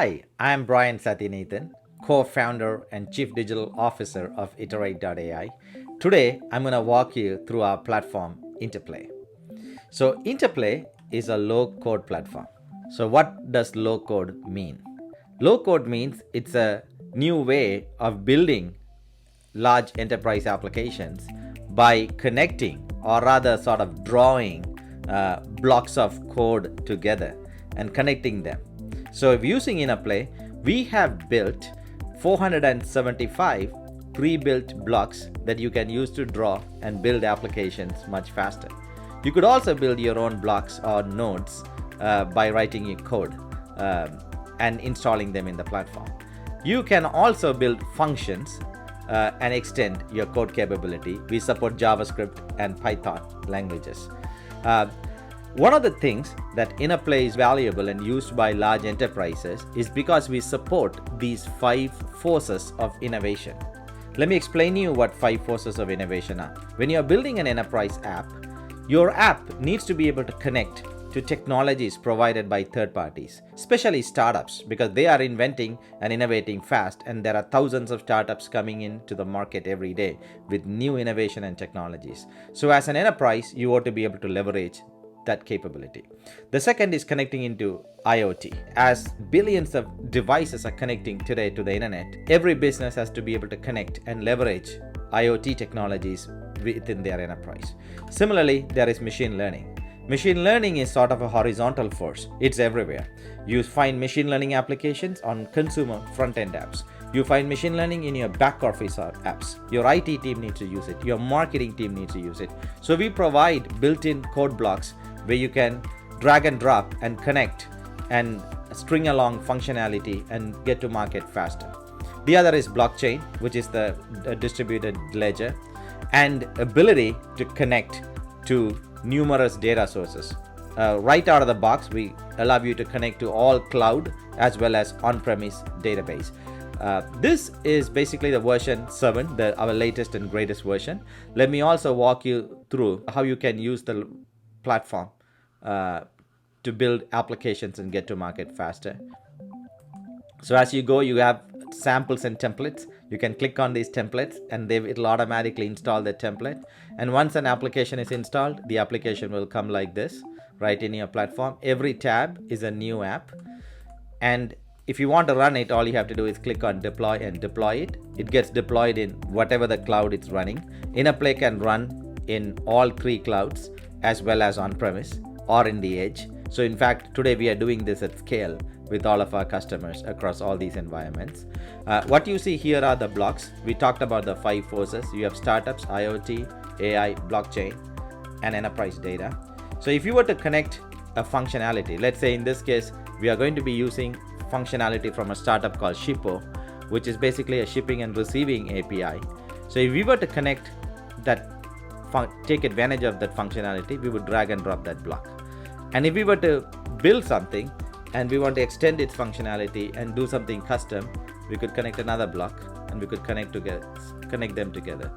Hi, I'm Brian Sathianathan, co-founder and chief digital officer of Iterate.ai. Today, I'm going to walk you through our platform, Interplay. So, Interplay is a low-code platform. So, what does low-code mean? Low-code means it's a new way of building large enterprise applications by connecting, or rather sort of drawing blocks of code together and connecting them. So if using Interplay, we have built 475 pre-built blocks that you can use to draw and build applications much faster. You could also build your own blocks or nodes by writing your code and installing them in the platform. You can also build functions and extend your code capability. We support JavaScript and Python languages. One of the things that Interplay is valuable and used by large enterprises is because we support these 5 forces of innovation. Let me explain to you what 5 forces of innovation are. When you're building an enterprise app, your app needs to be able to connect to technologies provided by third parties, especially startups, because they are inventing and innovating fast, and there are thousands of startups coming into the market every day with new innovation and technologies. So as an enterprise, you ought to be able to leverage that capability. The second is connecting into IoT. As billions of devices are connecting today to the internet, every business has to be able to connect and leverage IoT technologies within their enterprise. Similarly, there is machine learning. Machine learning is sort of a horizontal force. It's everywhere. You find machine learning applications on consumer front-end apps. You find machine learning in your back office apps. Your IT team needs to use it. Your marketing team needs to use it. So we provide built-in code blocks where you can drag and drop and connect and string along functionality and get to market faster. The other is blockchain, which is the distributed ledger, and ability to connect to numerous data sources. Right out of the box, we allow you to connect to all cloud as well as on-premise database. This is basically the version 7, our latest and greatest version. Let me also walk you through how you can use the platform to build applications and get to market faster. So as you go, you have samples and templates. You can click on these templates and it'll automatically install the template. And once an application is installed, the application will come like this, right in your platform. Every tab is a new app. And if you want to run it, all you have to do is click on deploy and deploy it. It gets deployed in whatever the cloud it's running. Interplay can run in all 3 clouds as well as on-premise or in the edge. So in fact, today we are doing this at scale with all of our customers across all these environments. What you see here are the blocks. We talked about the 5 forces. You have startups, IoT, AI, blockchain, and enterprise data. So if you were to connect a functionality, let's say in this case, we are going to be using functionality from a startup called Shippo, which is basically a shipping and receiving API. So if we were to connect that, take advantage of that functionality, we would drag and drop that block. And if we were to build something and we want to extend its functionality and do something custom, we could connect another block and we could connect them together.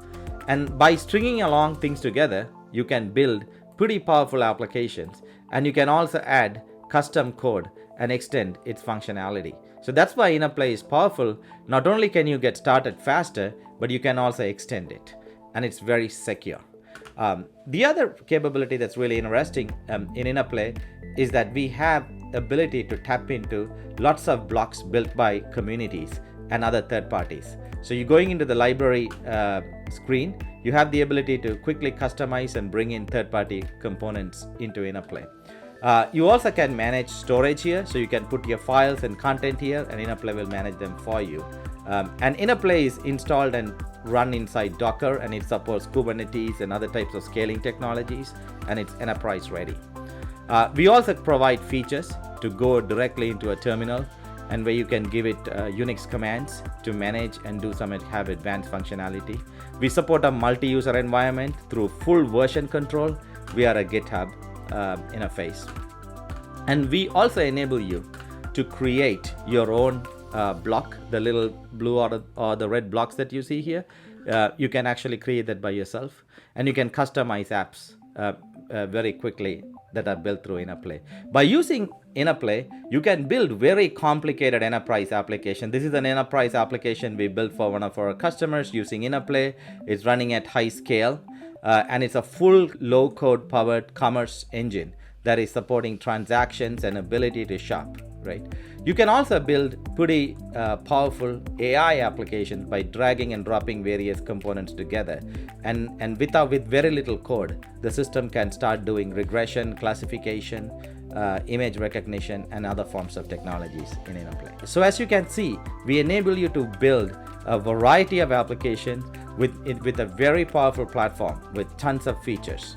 And by stringing along things together, you can build pretty powerful applications, and you can also add custom code and extend its functionality. So that's why Interplay is powerful. Not only can you get started faster, but you can also extend it, and it's very secure. The other capability that's really interesting in Interplay is that we have ability to tap into lots of blocks built by communities and other third parties. So you're going into the library screen, you have the ability to quickly customize and bring in third-party components into Interplay. You also can manage storage here, so you can put your files and content here, and Interplay will manage them for you. And Interplay is installed and run inside Docker, and it supports Kubernetes and other types of scaling technologies, and it's enterprise ready. We also provide features to go directly into a terminal, and where you can give it Unix commands to manage and have advanced functionality. We support a multi-user environment through full version control via a GitHub interface. And we also enable you to create your own block, the little blue or the red blocks that you see here. You can actually create that by yourself, and you can customize apps very quickly that are built through Interplay. By using Interplay, you can build very complicated enterprise application. This is an enterprise application we built for one of our customers using Interplay. It's running at high scale, and it's a full low-code powered commerce engine that is supporting transactions and ability to shop, right? You can also build pretty powerful AI applications by dragging and dropping various components together. And with very little code, the system can start doing regression, classification, image recognition, and other forms of technologies in Interplay. So as you can see, we enable you to build a variety of applications with a very powerful platform with tons of features.